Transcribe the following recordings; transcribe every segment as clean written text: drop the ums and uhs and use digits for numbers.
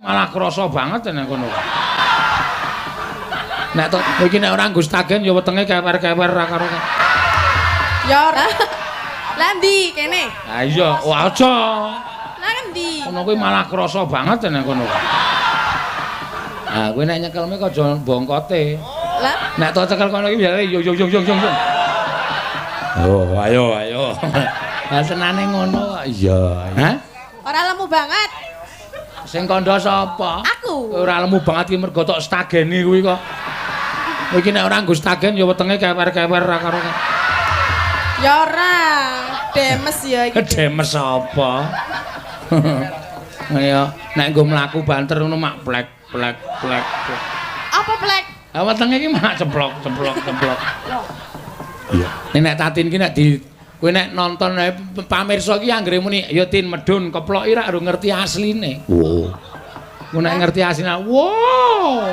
Malah krasa banget nek kono. Nek to iki nek ora nggo stagen ya wetenge kewer-kewer ra karo. Ya ora. Lah ndi kene? Ha iya, aja. Lah ngendi? Kono kuwi malah krasa banget nek kono. Ah, kowe nek nyekelme kok aja bongkote. Lah, nek to cekel kono iki biasane yo. Oh, ayo. Lah senane ngono kok. Iya. Hah? ora lemu banget. Sing kandha sapa? Aku. Ora lemu banget iki mergo tok stageni kuwi kok. Kowe iki nek ora nggo stagen ya wetenge kewer-kewer ra karo. Ya ora. Demes ya iki. Demes apa? Ayo, nek nggo mlaku banter ngono mak plek. Apa plek? Ah wetenge iki mak ceplok. Iya. Nek Tatin ki nek di kowe nek nonton pamirsa iki anggere muni ya Tin medun keploki ra ngerti asline. Wow. Ku nek ngerti asline, wow.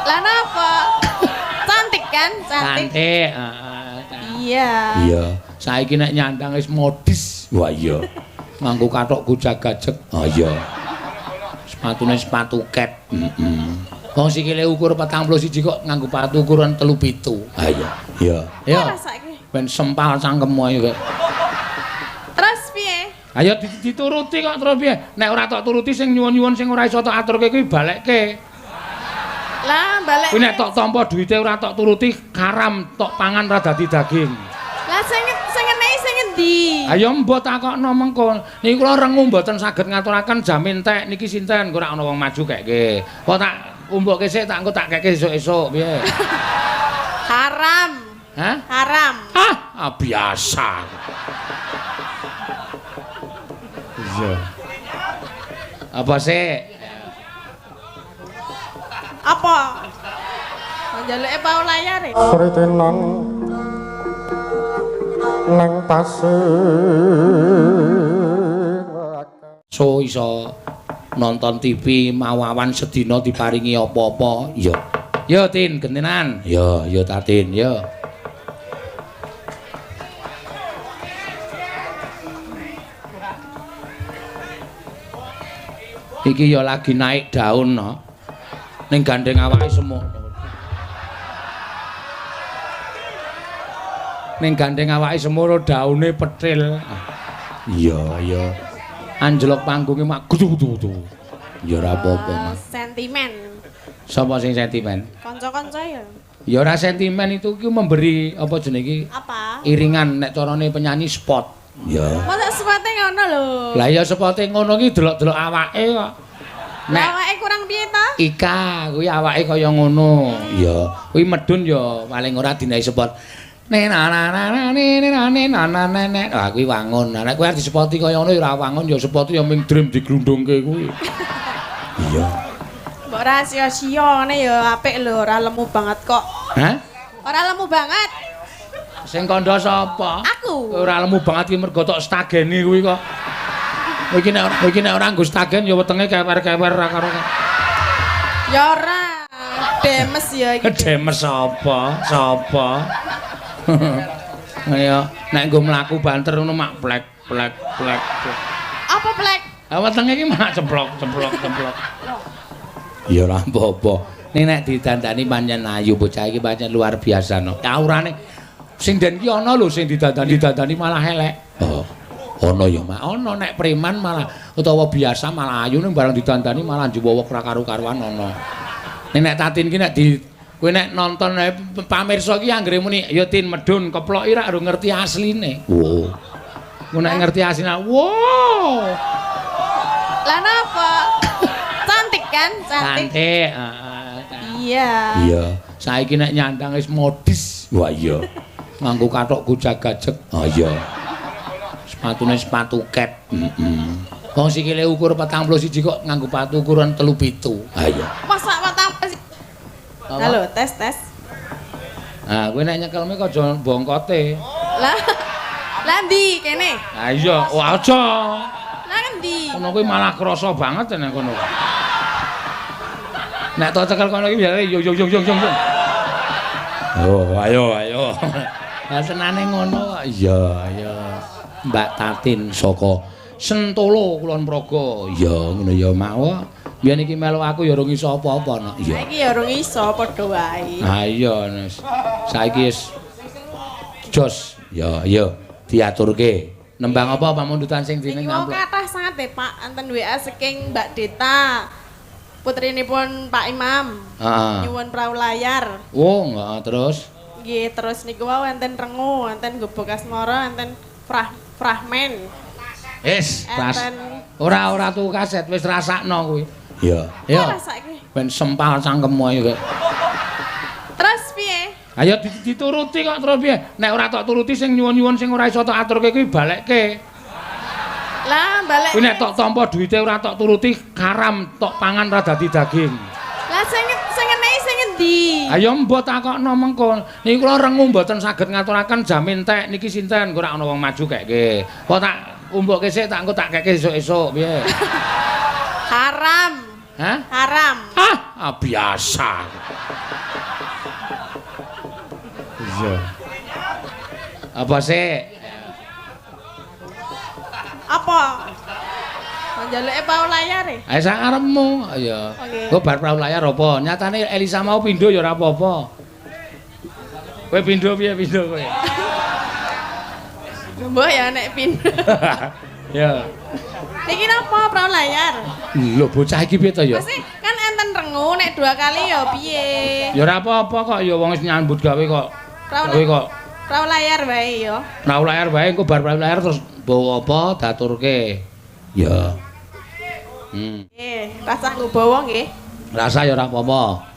Lah napa? Cantik kan? Cantik. Iya. Iya. Saiki nek nyandang wis modis. Wah iya. Nganggo kathokku jagajeg. Oh iya. Sepatune sepatu ket. Wong sikile ukur 41 kok nganggo sepatu ukuran 37. Ah iya. Iya. Ya. Saiki. Ben sempal cangkemmu ayo. Terus piye? Ayo dituruti kok terus piye? Nek ora tok turuti sing nyuwun-nyuwun sing ora iso tok aturke kuwi balekke. Lah balik. Kuwi nek tok tampa duwite ora tok turuti haram tok pangan ra dadi daging. Lah sing ngenehi sing endi? Ayo mbok takokno mengko. Niki kula rengu mboten saged ngaturaken jam entek niki sinten kok ora ana wong maju keke. Kok tak umbuke sik tak engko tak keke esuk-esuk piye? Haram. Hah? Haram. Biasa. Iya. Apa sih? Apa? Njaluke pau layar e. Pritenan nang tasih So iso nonton TV mawawan sedina diparingi apa-apa. Iya. Yo Tin, gentenan. Yo Tatin, yo. Iki ya lagi naik daun no. Ning gandeng awake semut. Ning gandeng awake semut daune petril. Iya. Anjlok panggunge mak gudu-gudu. Ya ora apa-apa, Mas. Sentimen. Sapa sing sentimen? Kanca-kanca ya. Ya ora sentimen itu ki memberi apa jenenge iki? Apa? Iringan nek carane penyanyi spot. Ya. Masa sepate ngono lho. Lah ya sepote ngono ki delok-delok awake kok. Nek awake kurang piye ta? Ika kuwi awake kaya ngono. Iya. Kuwi medun ya paling ora dinaik spot. Nah kuwi wangun. Nek kowe arep disepoti kaya ngono ya ora wangun ya sepoti ya ming drum diglundungke kuwi. Iya. Mbok rahasia-sia ngene ya apik lho, ora lemu banget kok. Hah? Ora lemu banget. Sing kandha sapa? Aku. Ora lemu banget iki mergo tok stageni kuwi kok. Kowe iki nek ora nggo stagen ya wetenge kewer-kewer ra karo. Ya ora. Demes ya iki. Demes apa? Ayo, nek nggo mlaku banter ngono mak plek. Apa plek? Ah wetenge iki mak ceplok. Ya ora apa-apa. Ning nek didandani pancen ayu bocah iki pancen luar biasa no. Aurane sing den ki ana lho sing didandani malah elek. Oh. Ono ya, Mak. Ana nek preman malah utawa biasa malah ayu ning barang didandani malah njuwowok ra karu-karuan ana. Ning nek Tatin ki nek kowe nek nonton pamirsa iki anggere muni ya Tin medun keploki ra ngerti asline. Wow. Ku nek ngerti asline, wow. Lah napa? Cantik kan? Cantik. Iya. Iya. Saiki nek nyandang wis modis. Wah iya. Nganggo kathokku jagajeg. Oh iya. Sepatune sepatu ket. Wong sikile ukur 41 kok nganggo sepatu ukuran 37. Ah iya. Masa patang. Halo, tes. Nah, kowe nek nyekelme kok aja bongkote. Lah ndi kene? Ha iya, aja. Lah ngendi? Kono kuwi malah krasa banget nek kono. Nek to cekel kono iki biasane yo. Oh, ayo. Lah senane ngono kok. Iya. Mbak Tatin Saka Sentolo Kulon Progo. Ya ngono ya mau. Biyen iki melu aku ya urung iso apa-apa no. Iya. Saiki ya urung iso padha wae. Ha iya Nes. Saiki wis jos. Ya diaturke. Nembang apa pamundutan sing dene Niki mau ngampuk. kathah sangat Pak, enten WA saking Mbak Deta. Putrinipun Pak Imam. Heeh. Nyuwun prau layar. Oh, enggak terus. Nggih, terus niku wau enten rengu, enten Gubuk Asmara, enten Fragmen. Wis, Enten ora tuku kaset, wis rasakno kuwi. Ya. Ya. ora saiki. Ben sempal cangkemmu ayo. Terus piye? Ayo dituruti kok terus piye? Nek ora tok turuti sing nyuwun-nyuwun sing ora iso tok aturke kuwi balekke. Lah balik. Kuwi nek tok tampa duwite ora tok turuti karam tok pangan ra dadi daging. Lah sing enehi sing endi? Ayo mbok takokno mengko. Niki kula rengu mboten saged ngaturaken jam entek niki sinten kok ora ana wong maju keke. Kok tak umbuke sik tak engko tak keke esuk-esuk piye? Haram. Hah? Haram. Biasa. Iya. Apa sih? Apa? Njaluke pau layare. Ayo sak arepmu. Ayo. Oke. Kok bar prau layar apa? Nyatane Elisa mau pindho ya ora apa-apa. Kowe pindho piye pindho kowe? Mbok ya nek pin. Ya. Iki napa prau layar? Lho bocah iki piye to ya? Mesti kan enten rengu nek 2 kali ya piye? Ya ora apa-apa kok ya wong wis nyambut gawe kok. Prau Gawe kok. Prau layar wae ya. Prau layar wae engko bar prau layar terus bawa apa daturke. Ya. Rasah nggowo nggih. Rasa ya ora apa-apa.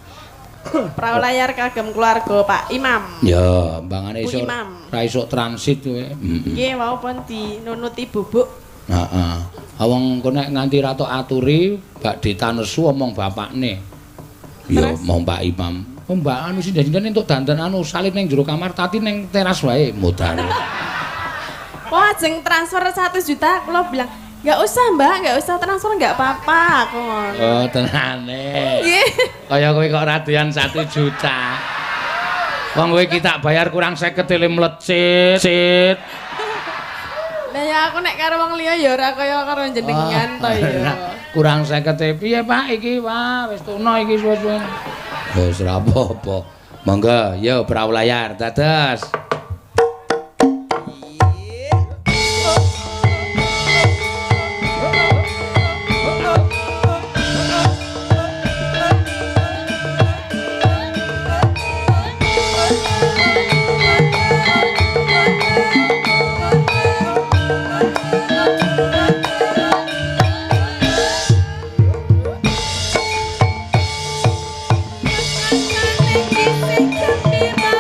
Prau layar kagem keluarga Pak Imam. Ya, mbangane Bu iso Imam. ra iso transit kowe. Nggih wau pun dinunuti bubuk. Heeh. Awang kok nek nganti ra tok aturi, Mbak Deta nesu omong bapakne. Ya, mau Mbak Imam. Oh, Mbak anu sinten-sinten entuk dandan anu salin ning jero kamar, tati ning teras wae modal. Wah, jeng transfer 1 juta kula bilang, "Enggak usah, Mbak, enggak usah transfer, enggak apa-apa." Aku ngono. Oh, tenane. Nggih. Kaya kowe kok radoyan 1 juta. Wong kowe iki tak bayar kurang 50 ele mlecit. Lah ya aku nek karo wong liya ya ora kaya karo jenengan to ya. Kurang 50 piye, Pak? Iki wah wis tuna iki suwe-suwe. Wis ora apa-apa. Monggo, yo prau layar dados. Sing gembira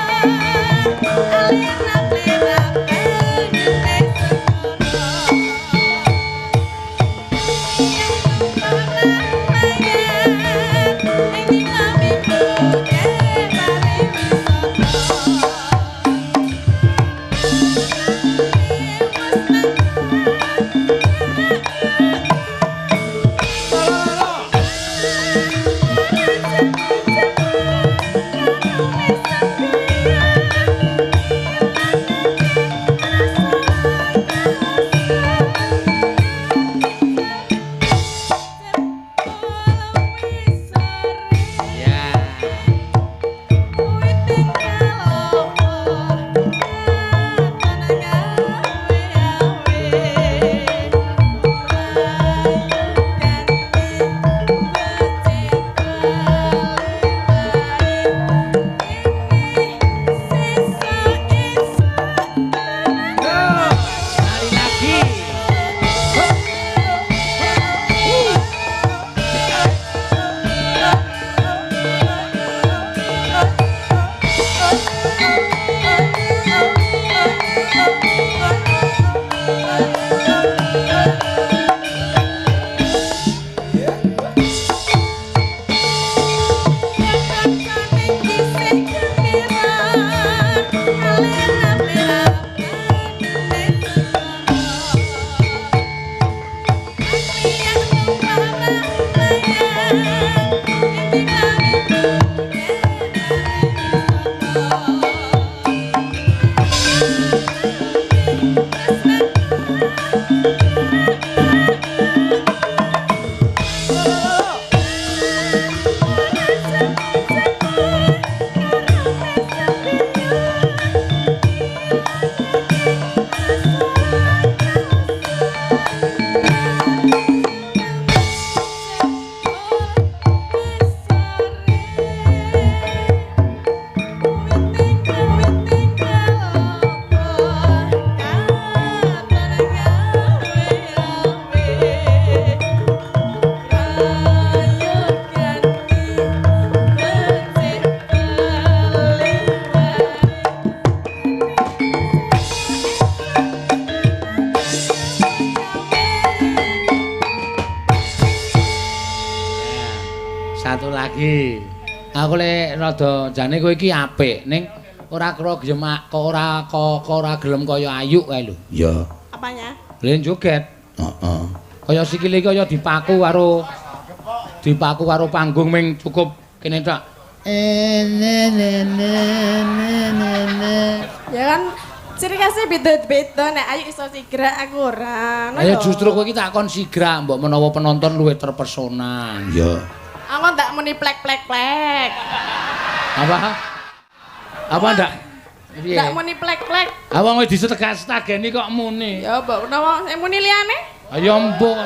Satu lagi. Aku le rada jane kowe iki apik ning ora kira gemak kok ora gelem kaya Ayu kae lho. Ya. Apanya? Le joget. Heeh. Kaya sikile kaya dipaku karo panggung ming cukup kene tok. Ya kan ciri khasnya beda-beda nek Ayu iso sigra aku ora. Ayo justru kowe iki tak kon sigra mbok menawa penonton luwih terpesona. Ya. Aku tak muni plek-plek-plek. Apa ndak? Piye? Tak muni plek-plek. Awang wis disetegani kok muni. Ya mbok menawa muni liyane? Ayo mbok.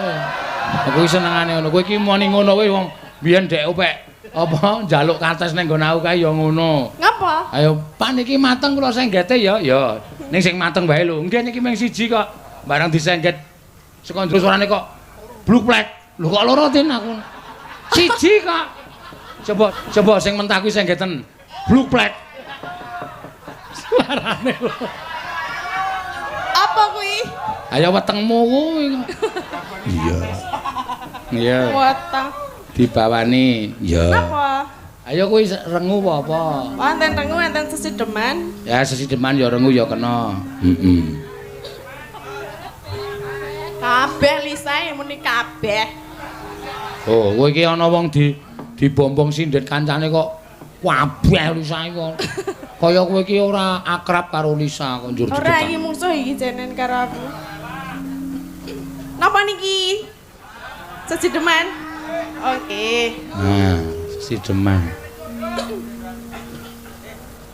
Aku iki senengane ngono. Kowe iki muni ngono wae wong biyen ndek opek apa njaluk kates ning nggon aku kae ya ngono. Ngapa? Ayo Pak niki mateng kula senggete ya. Ya ning sing mateng wae lho. Nggih niki mung siji kok. Barang disengget sekondro suarane kok bluplek. Lho kok loro tin aku. Siji kok. Coba sing mentah kuwi senggeten. Bluplek. Suarane lho. Apa kuwi? Ayo wetengmu kuwi. Iya. Iya. Weteng. Dibawani. Ya. Napa? Ayo kuwi rengu apa? Wonten rengu wonten sesideman. Ya sesideman ya rengu ya kena. Heeh. Kabeh lisae muni kabeh. Oh, kowe iki ana wong dibombong sindet kancane kok kabeh lisae kok. Kaya kowe iki ora akrab karo Lisa kok njur Ora iki musuh iki jenen karo aku. Napa niki? Sesideman. Oke. Nah, sesideman.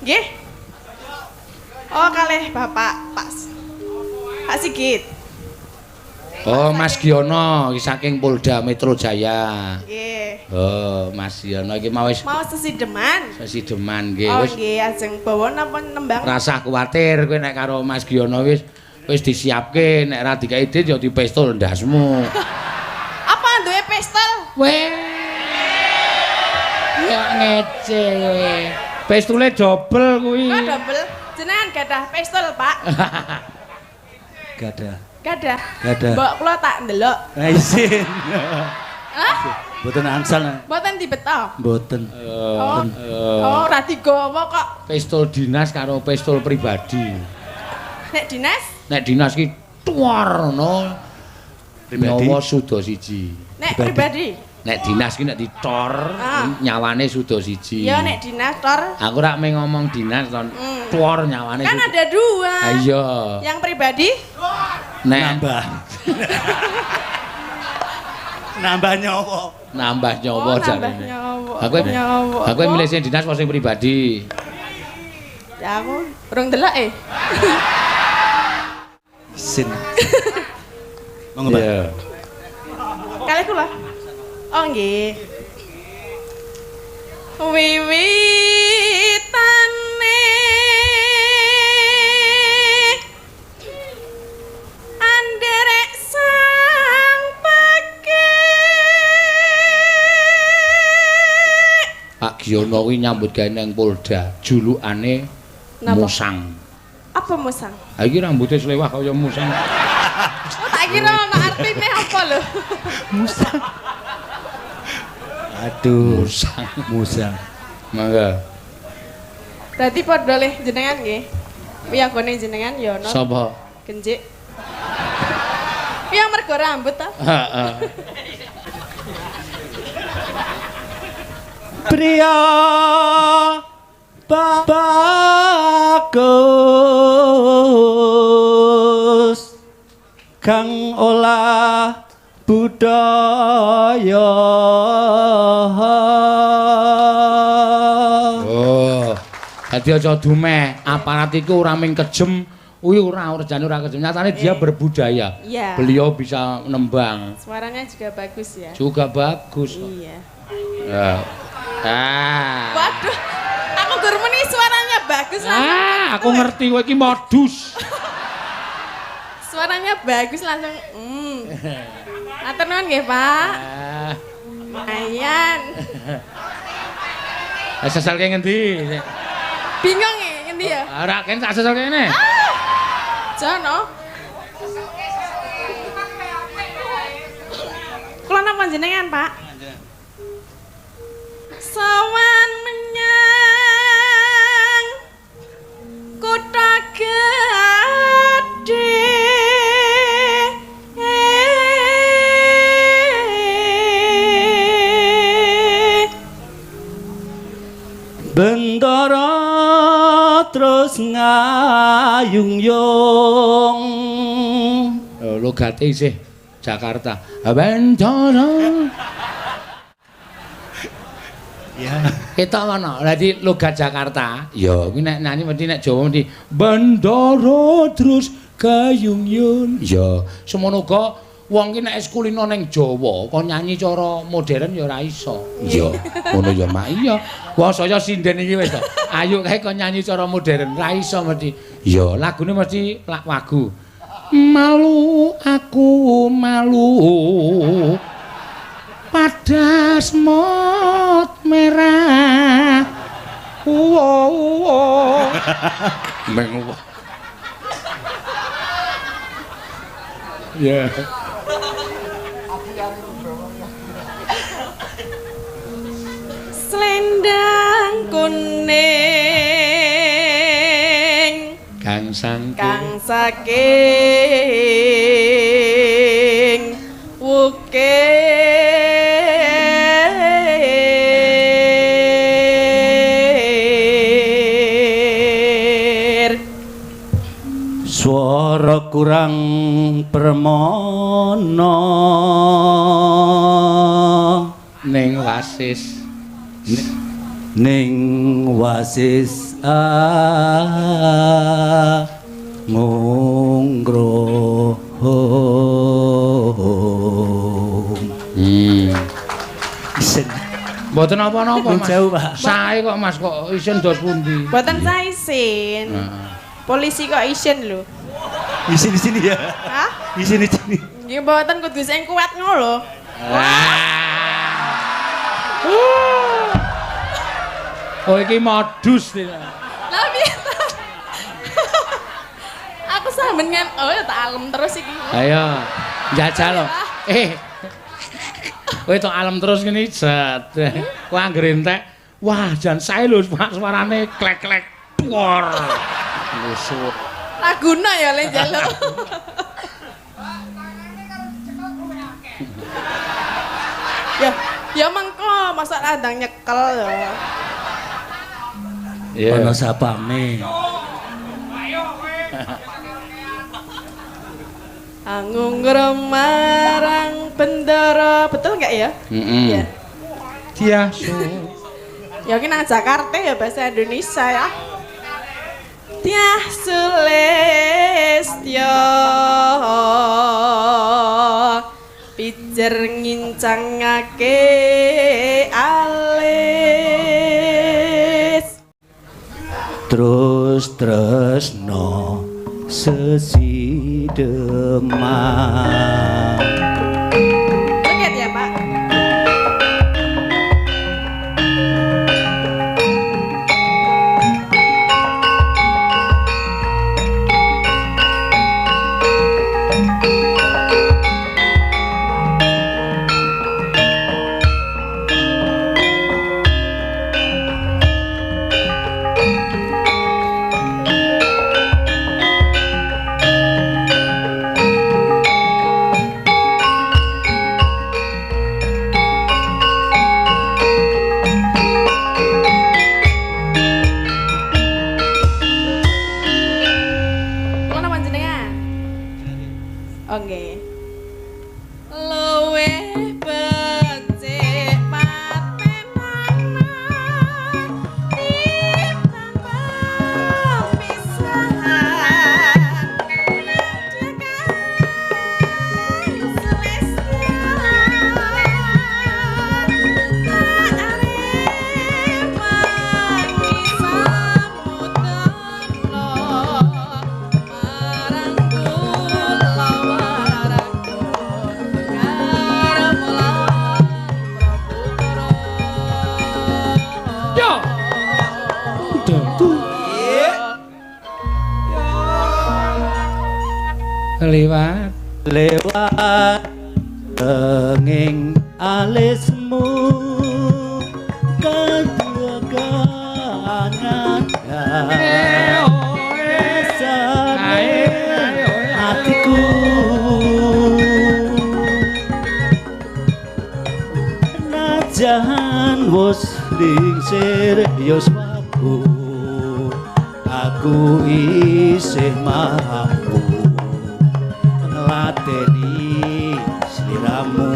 Nggih. Oh, kalih Bapak Pak Sigit. Oh, Mas Giono iki saking Polda Metro Jaya. Nggih. Oh, Mas Giono iki mau wis Mau sesideman. sesideman nggih Oh, wis nggih, ajeng bawa napa nembang? rasah kuwatir kowe nek karo Mas Giono wis disiapke nek ra dikai dit ya dipestol ndasmu. Apa duwe pistol? Weh. Ya ngece kowe. Pestule dobel kuwi. Kok double? Jenengan gadah pistol, Pak? Gadah. Gadah. Gadah. Mbok kula tak ndelok. Ha isin. Hah? Mboten angsal. Mboten dibeto. Mboten. Oh, ora digawa kok. Pistol dinas karo pistol pribadi. Nek dinas? Nek dinas ki tuar ngono. Pribadi? Nyawa suda siji. Nek pribadi. Nek dinas ki nek ditor nyawane suda siji. Ya nek dinas tor. Aku rak meng ngomong dinas ton. Tuar nyawane. Kan ada dua. Ha iya. Yang pribadi? Nek Nambah. Nambah nyawa. nambah nyawa Oh, nambah jarene. nyawa. Aku Nyawa. aku milih sing dinas apa sing pribadi? Ya aku urung delok Isin. Monggo, Pak. Iya. Kalih kula. Oh nggih. Wiwitane anderek sang peke. Pak Giono kuwi nyambut gawe nang Polda, julukane Napa? Musang. Apa musang? Ha iki rambute slewah kaya musang. Oh tak kira ana artine apa lho. Aduh, Musang. musang. Mangga. Berarti padha le jenengan nggih. Piyambane jenengan ya ana Sapa? genjik. Piye mergo rambut ta? Heeh. Pria bagus kang olah budaya. Oh. Dadi aja dumeh, aparat iku ora mung kejem, kuwi ora urjane ora kejem. Nyatane dia berbudaya. Iya. Beliau bisa nembang. Suaranya juga bagus ya. Juga bagus. Iya. Ya. Ah. Waduh, aku gur muni suaranya bagus langsung. Aku ngerti kowe iki modus. Suaranya bagus langsung. Matur nuwun nggih, Pak. Ah. Ayan. Sesal ke ngendi? Bingung nggih ngendi ya? Ora kene tak sesal kene. Jono. Kula napa jenengan, Pak? sowan menyang kutha gedhe Bendara terus ngayung-yung. Oh, logate isih Jakarta. Bendara. Ya. Ketok ngono. Dadi logat Jakarta. Ya, kuwi nek nyanyi mesti nek Jawa mesti bendara terus gayung-yung. Ya, semono uga wong ki nek es kulino ning Jawa kok nyanyi cara modern ya ora iso. Iya, ngono ya Mak. Iya. Wong saya sinden iki wis to. Ayo kae kok nyanyi cara modern ra iso mesti. Ya, lagune mesti wagu. Malu aku malu pada semut merah. Meng. Ya. Selendang kuning Kang Sangki. kang saking wukir Suara kurang permono Ning Wasis. ning wasis ngongro. Isen. Mboten apa-apa, Mas. Jauh, Pak. Sae kok Mas kok isin dos pundi? Boten saya isin. Polisi kok isin lho. Isen di sini ya. Hah? Isen di sini. Nggih boten kudu sing kuat ngono lho. Oh iki modus iki. Lah piye to? Aku sampean kan oh ya tak alem terus iki. Ayo, jajal lho. Kowe tok alem terus ngene jet. Kowe anggere entek. Wah, jan sae lho suarane klek-klek. Wor. Lusut. Laguna ya le njaluk. Ya mengko masa radang nyekel ya. Iya. Ono sapame. Angung marang bendara, betul nggak ya? Iya. Tiasu. Ya ki nang Jakarta ya bahasa Indonesia ya. Tiah Sulistyo pijer ngincangake alis Terus tresno sesidemang. Lihat ya Pak. Oke. Luwe becik patenana timbang pemisahan Lewat Lewat tenging alismu Senajan wis lingsir ya swaku aku isih mampu nglateni sliramu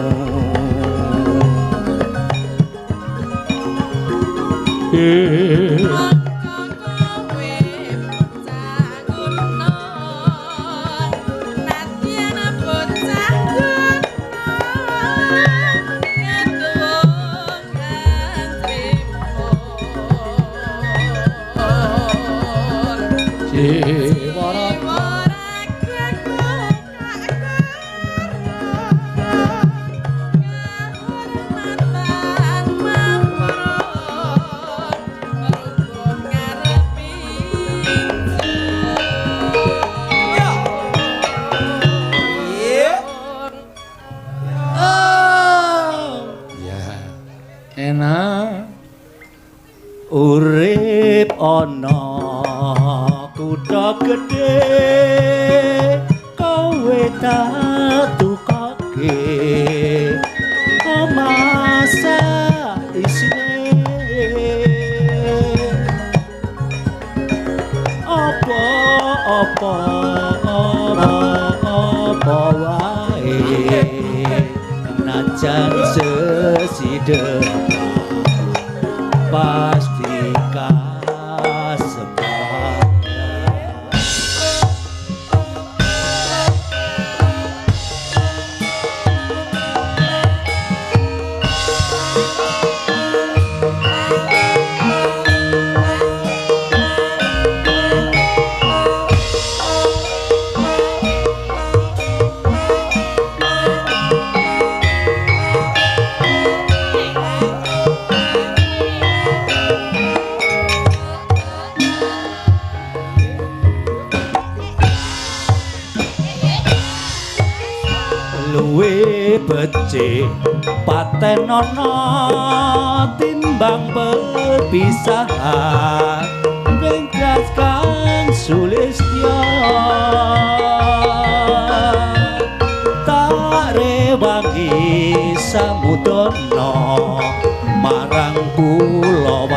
urip ana kutha gedhe kowe tak tukake masa isine apa wae najan seside pasti kasempatan becik paten ana timbang perpisahan bengkas kang sulistya tak rewangi samudana marang kula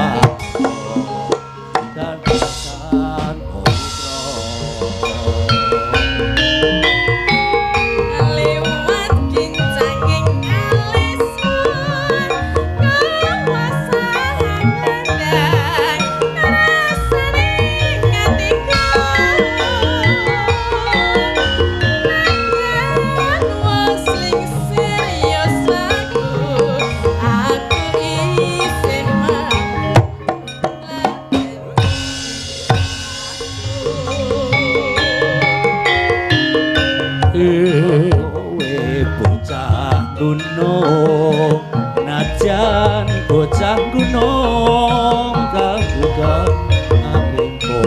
dan pisan gunung najan bocah gunung kagugan amrimpo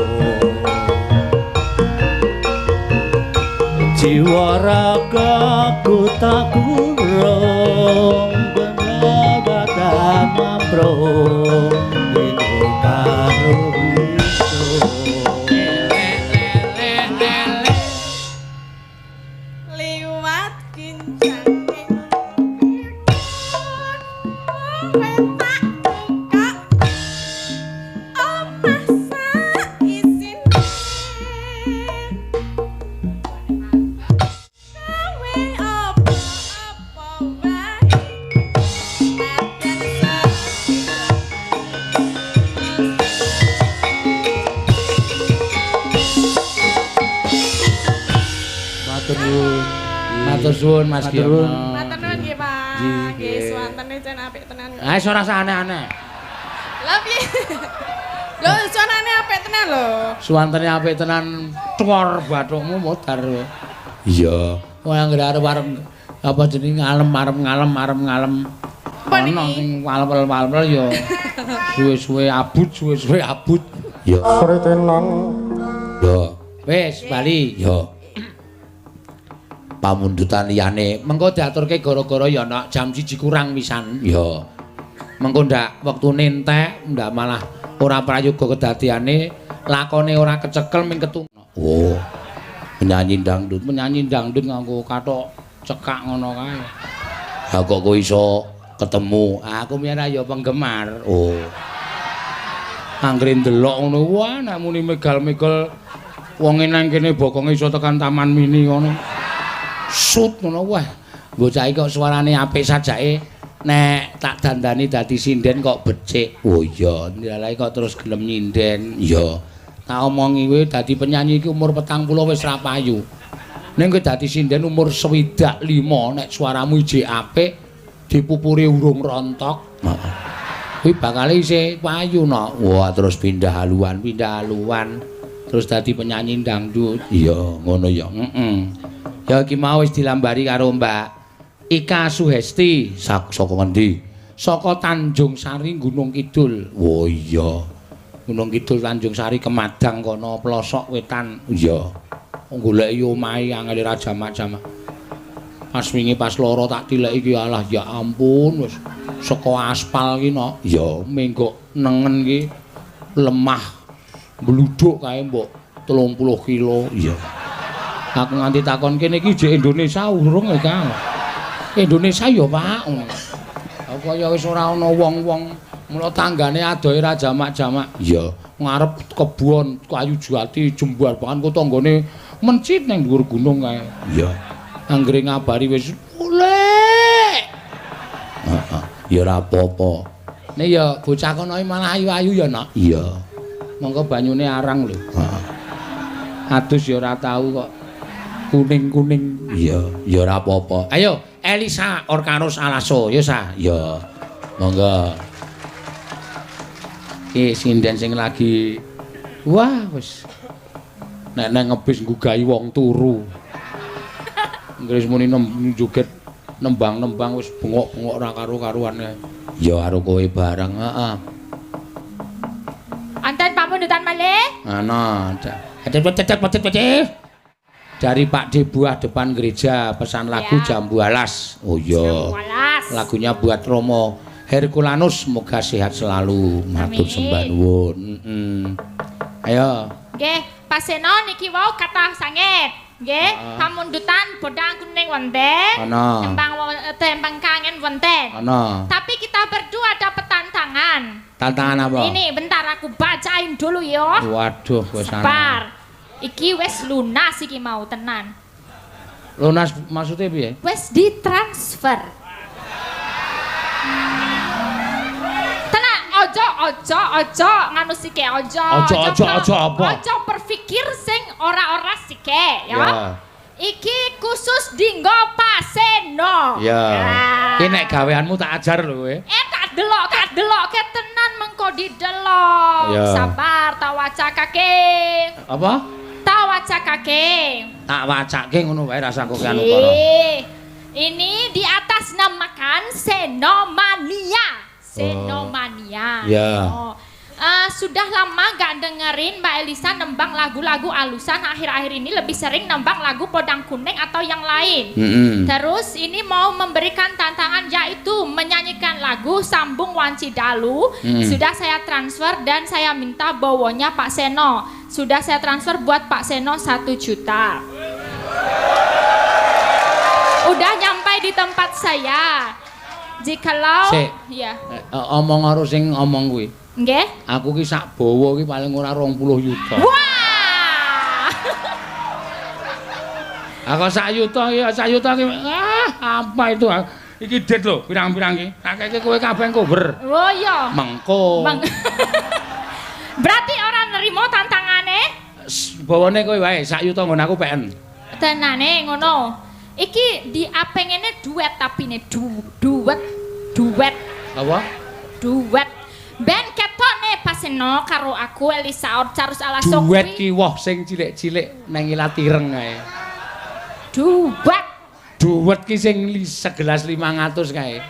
jiwa ragaku tak kurung bener badan mamprong dino karo biso liwat kincang Matur suwun Mas Giono. Matur nuwun nggih Pak. Nggih suwantene jan apik tenan. Ah ora usah aneh-aneh. Lah piye? Lho suwantene apik tenan lho. Suwantene apik tenan tuwor bathukmu modar. Iya. Wah anggere arep apa jenenge ngalem arep ngalem. Ono sing walwel-walwel ya suwe-suwe abut. Ya. Sore tenan. Ya. Wis bali. Ya. Pamundutan liyane mengko diaturke gara-gara ya nek jam 1 kurang pisan. ya Mengko ndak wektune entek ndak malah ora prayoga kedadiane lakone ora kecekel ming ketung. oh penyanyi dangdut Menyanyi dangdut nganggo kathok cekak ngono kae. ha kok iso ketemu. Aku mien ya penggemar. Oh. Anggere ndelok ngono wah nek muni megal-megal wong nang kene bokonge iso tekan Taman Mini ngono. Sut ngono wah. Bocah iki kok suarane apik sajake. Nek tak dandani dadi sinden kok becik. Oh iya, Ndalae kok terus gelem nyinden. iya. Tak omongi kowe dadi penyanyi iki umur 40 wis ra payu. Ning kowe dadi sinden umur 65 nek suaramu ijek apik dipupuri urung rontok. Heeh. Kuwi bakal isih payu no. Wah, terus pindah haluan. Terus dadi penyanyi dangdut. Iya, ngono ya. Ya iki mau wis dilambari karo Mbak Ika Suhesti Saka ngendi? saka Tanjung Sari Gunung Kidul. Oh iya. Gunung Kidul Tanjung Sari Kemadang kono pelosok wetan. Iya. Goleki omahe angel ra jamak-jamak. Pas wingi pas loro tak tileki iki alah ya ampun wis saka aspal ki no. Iya. Menggok nengen ki lemah bluduk kae mbok 30 kilo. Iya. Aku nganti takon kene iki jek Indonesia urung ya Kang. Indonesia ya Pak. Apa ya wis ora ana wong-wong mula tanggane adohe ra jamak-jamak. Iya. Ngarep kebon kayu jati jembar bahkan kok tanggane mencit ning dhuwur gunung kae. Iya. Anggere ngabari wis oleh. Heeh. Ya ora apa-apa. Nek ya bocah kono malah ayu-ayu ya Nak. Iya. Monggo banyune arang lho. Heeh. Adus ya ora tau kok kuning-kuning. Iya, ya ora apa-apa. Ayo Elisa Orkarus Alaso ya Sa. Ya. Monggo. Iki sinden sing lagi wah wis nek ngebis nggugahi wong turu. Inggris muni joget nembang-nembang wis bengok-bengok ora karo-karuan kae. Ya karo kowe bareng, heeh. Anten pamundutan malih. Ana. Dari Pak D Buah depan gereja pesan lagu Ya. Jambu Alas. Oh iya. Walas. Lagunya buat Romo Herculanus, semoga sehat selalu. Matur Amin. sembah nuwun. Ayo. Nggih, Paseno niki wau kathah sanget. Nggih, pamundutan bodang kuning wonten. Ana. Tembang kangen wonten. Ana. Tapi kita berdua dapat tantangan. Tantangan apa? Ini bentar aku bacain dulu ya. Waduh, wis ana. Bar. Iki wis lunas iki mau tenan. Lunas maksudnya piye? Wis ditransfer. Tenang, ojo nganu sike ojo. Ojo apa? Ojo berpikir sing ora-ora sike ya. Ya. Iki khusus dinggo Paseno. Ya. Ah. Ki nek gaweanmu tak ajar lho kowe. Tak delok ke tenan mengko didelok. Ya. Sabar tak wacakake. Apa? Tak wacakake. Tak wacake ngono wae rasa kok anu karo. Ini di atas namakan Senomania. Senomania. Ya. Oh. Sudah lama gak dengerin Mbak Elisa nembang lagu-lagu alusan. Akhir-akhir ini lebih sering nembang lagu Podang Kuning atau yang lain. Terus ini mau memberikan tantangan yaitu menyanyikan lagu Sambung Wanci Dalu. Sudah saya transfer dan saya minta bawonya Pak Seno. Sudah saya transfer buat Pak Seno 1 juta. Udah nyampai di tempat saya. Jikalau ya. Omong karo sing ngomong kuwi. Nggih. Aku ki sak bawa ki paling ora 20 juta. Wah. Aku sak juta ki apa itu? Iki det lho, pirang-pirang ki. Tak keke kowe kabeh cover. Oh iya. Mengko. Berarti orang nerima tantangane? Bawane kowe wae, sak juta nggon aku PN. Tenane ngono. Iki diapengene duet tapi ne duet. Apa? Duet. Ben ketone Paseno karo aku Elisa Orcarus Alaso. Duet ki woh sing cilik-cilik nang Ilatireng kae. Duet. Duet ki sing segelas 500 kae.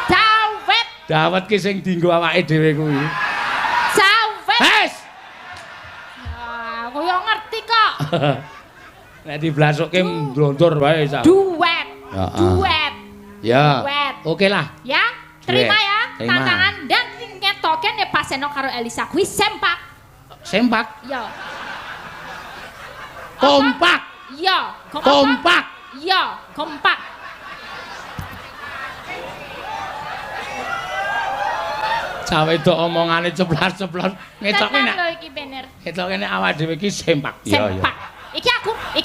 Dawet. Dawet ki sing dienggo awake dhewe kuwi. Dawet. Wes. Aku yo ngerti kok. Nek diblasokke ndlontor wae sak. Duet. Heeh. Duet. Ya. Duet. Oke lah. Ya, terima Duet. ya Terima. tantangan dan ngetoke nek Paseno karo Elisa kuwi sempak. Sempak. Ya. Kompak. Ya, Kompak. Ya, kompak. Cah wedok omongane ceplas-ceplos. Ngetoke Tenan nek. lho iki bener. Ngetoke nek awak dhewe iki sempak. Sempak. Iki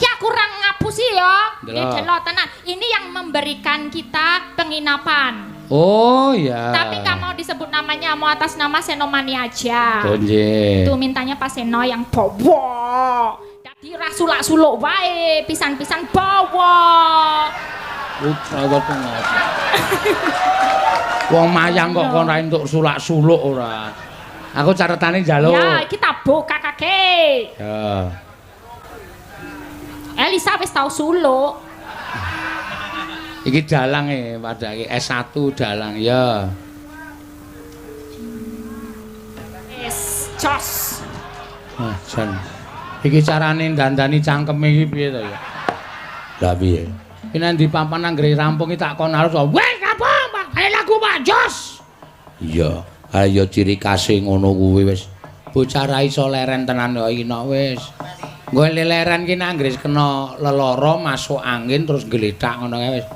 aku orang ngapusi ya. Delok. Delok tenan. Ini yang memberikan kita penginapan. Oh ya. Tapi nggak mau disebut namanya, mau atas nama Senomani aja. Oh nggih. Tuh mintanya Pak Seno yang bawa. Jadi rasulak-suluk wae, pisan-pisan bawa. Putra kok ngopo. Wong mayang kok kon ra entuk sulak-suluk ora. Aku caretane njaluk. Ya, kita buka kakek. Ya. Elisa wis tau suluk. Iki dalang padake S1 dalang ya. Wis, jos. Ah, jan. Iki carane dandani cangkeme iki piye to ya? Lah piye? Iki nek ndi papan anggere rampung iki tak kon harus. Wes rampung, Pak. Ayo lagu Pak Jos. Iya, ayo ciri khase ngono kuwi wis. Bocah ra iso leren tenan ya iki nok wis. Nggo leren ki nek anggere kena lelara masuk angin terus gledak ngono kae wis.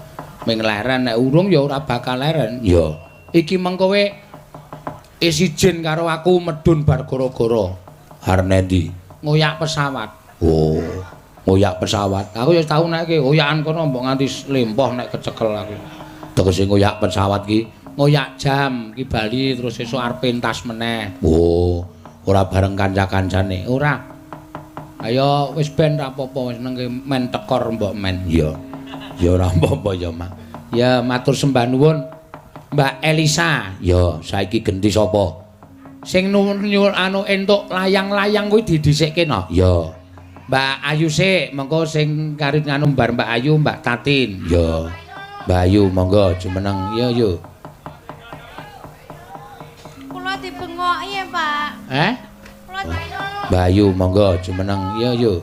Ming leren nek urung ya ora bakal leren. Iya. Iki mengkowe isijin karo aku medun bar gara-gara Harnendi. ngoyak pesawat. Oh, ngoyak pesawat. Aku ya tau nek ki oyakan kono mbok nganti lempoh nek kecekel aku. Tegese ngoyak pesawat ki. Ngoyak jam ki bali terus esuk arep pentas meneh. Oh, ora bareng kanca-kancane. Ora. Ayo wis ben ra apa-apa wis nengke men tekor mbok men. Iya. Ya ora apa-apa ya, Mak. Ya matur sembah nuwun Mbak Elisa. Ya, saiki genti sapa? Sing nyuwun anu entuk layang-layang kuwi didhisikke no. Ya. Mbak Ayu sik, mengko sing karit nganu mbar Mbak Ayu, Mbak Tatin. Ya. Bayu monggo jumeneng ya yo. Kula dibengoki ya, Pak. Kula Bayu monggo jumeneng ya yo.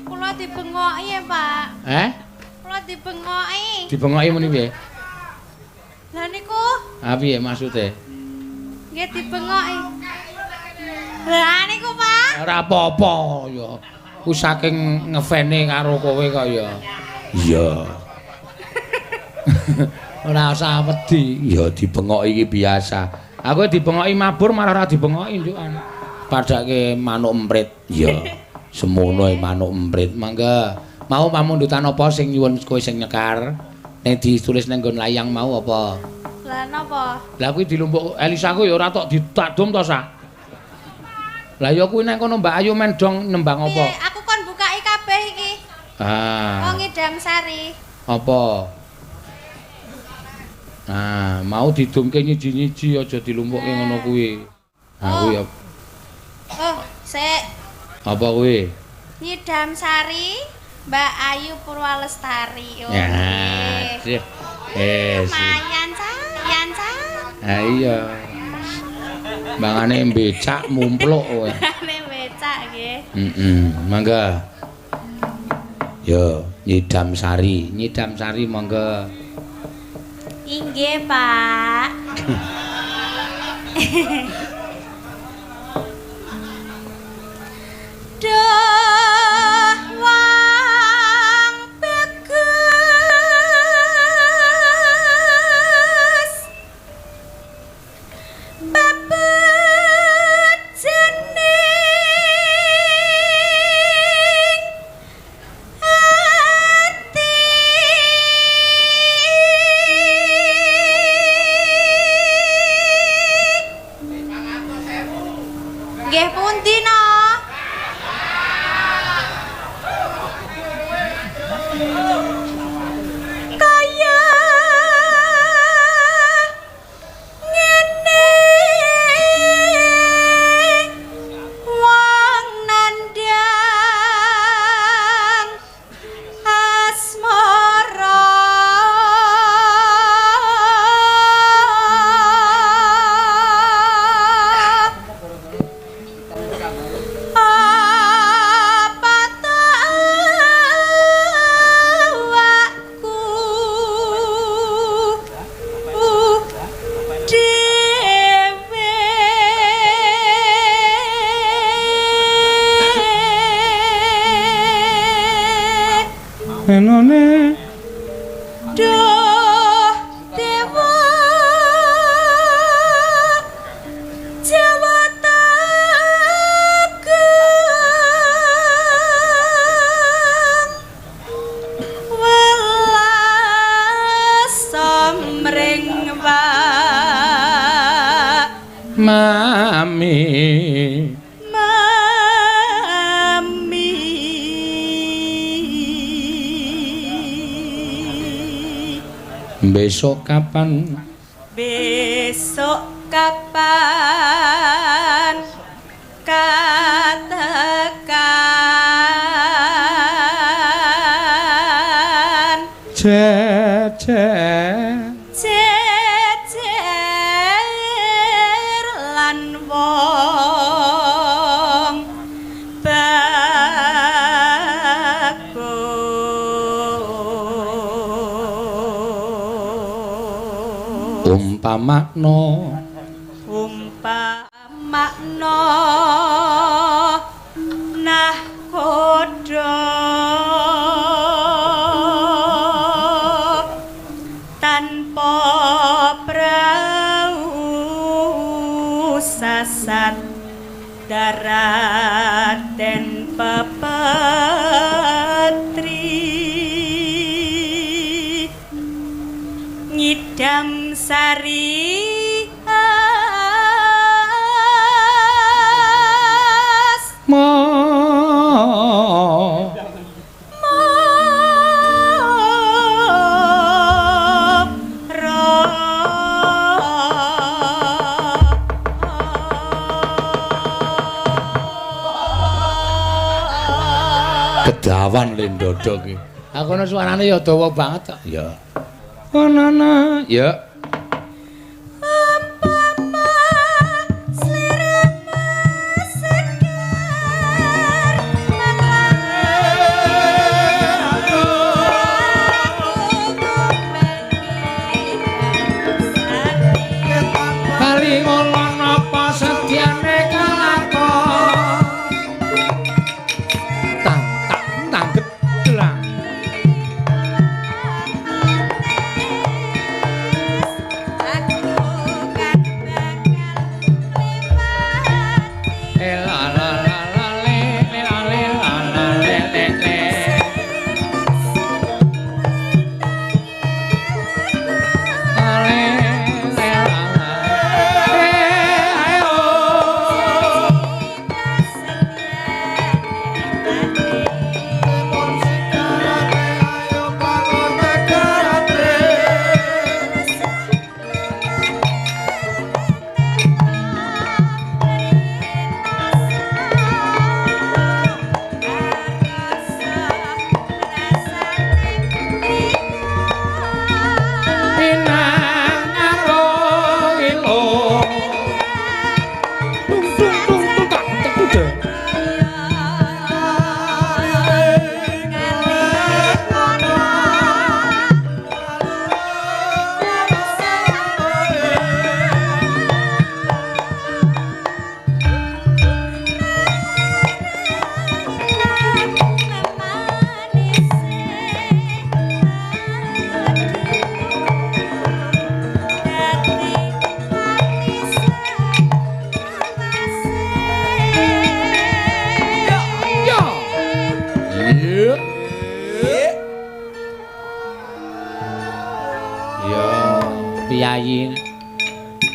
Kula dibengoki ya, Pak. Kula dibengoki. Dibengoki muni piye? Lah niku Ah piye maksude? nggih dibengoki. Lah niku, Pak. Ora apa-apa ya. Ku saking ngefene karo kowe kok ya. Iya. Ora usah wedi. Ya dibengoki iki biasa. Aku dibengoki mabur malah ora dibengoki njukan. Padake manuk emprit. Iya. Semono manuk emprit. Mangga. Mau pamundutan apa sing nyuwun kowe sing nyekar? Nek ditulis nang nggon layang mau apa? Lah napa? Lah kuwi dilumpuk Elisa ku ya ora tok ditakdum to sak. Lah ya kuwi nek kono Mbak Ayu mendong nembang apa? Piye? Aku kon bukai kabeh iki. Ah. Wong Idam Sari. Apa? Nah, mau didumke nyiji-nyiji aja dilumpukke ngono kuwi. Nah, kuwi Oh, sik. apa kuwi? Nyidam Sari, Mbak Ayu Purwalestari. Oh, Ya. nggih. Yes. Lumayan, Cak. Lumayan, Cak. Ha iya. Bangane becak mumpluk kowe. Ane becak nggih. Mangga. Yo, Nyidam Sari. Nyidam Sari mangga. Inggih, Pak. Duh, wang bagus. Babut jening ati. Nggih pundi no? Kaya ngene wong nandang asmara. mring wak mami besok kapan katekan jejer lan wong bagus umpamakna nah kodho tanpa prau sasat daraten pepetri ngidam sari kedawan lendodo ki. Aku ana suarane ya dawa banget kok. Ya. Onana, ya.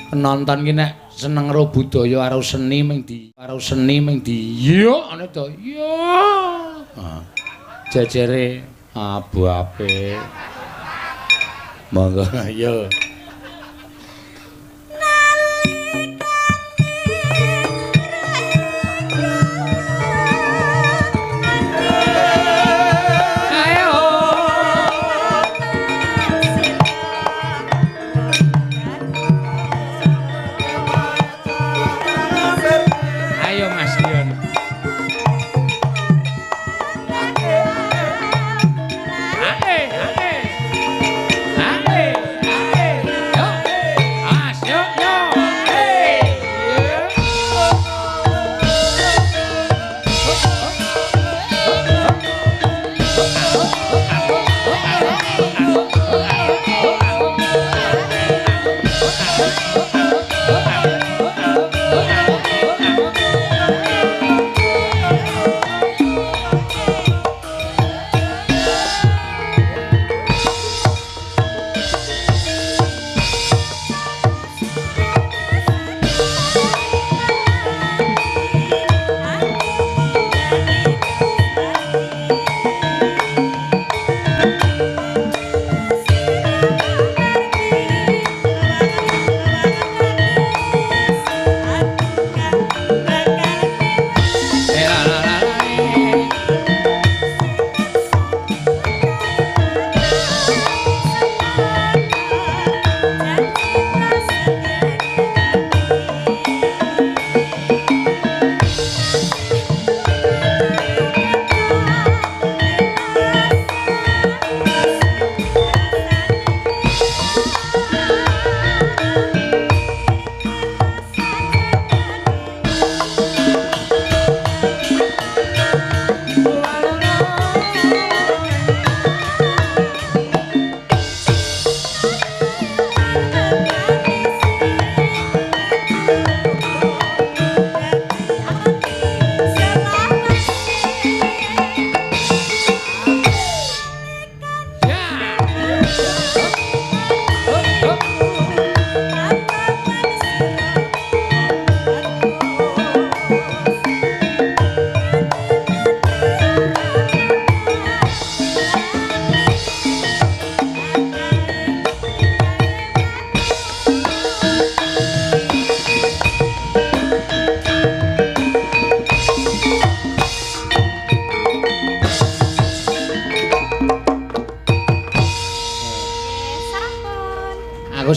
Penonton ki nek seneng karo budaya karo seni ming di iya ana to iya jejere abu apik monggo ya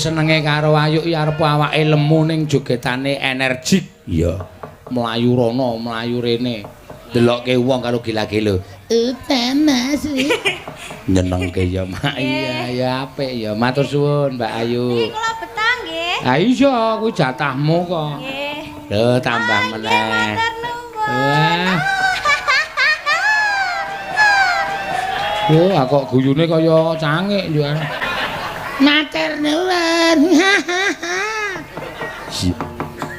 senenge karo Ayu ya arep awake lemu ning jogetane energik. Iya. Mlayu rono, mlayu rene. Delokke wong karo gila-gila. Mas. Nyenengke ya, Mak. Iya, ya apik ya. Matur suwun, Mbak Ayu. Nggih, kula betah nggih. Ha iya, kuwi jatahmu kok. Nggih. Lho, tambah meneh. Wah. Oh, kok guyune kaya cangik yo. Matur nuwun.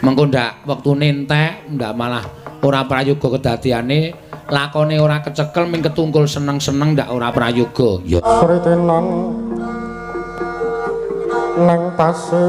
Mengko ndak wektune entek, ndak malah ora prayoga kedadiane, lakone ora kecekel ming ketungkul seneng-seneng ndak ora prayoga. Ya. Sritenan nang tasih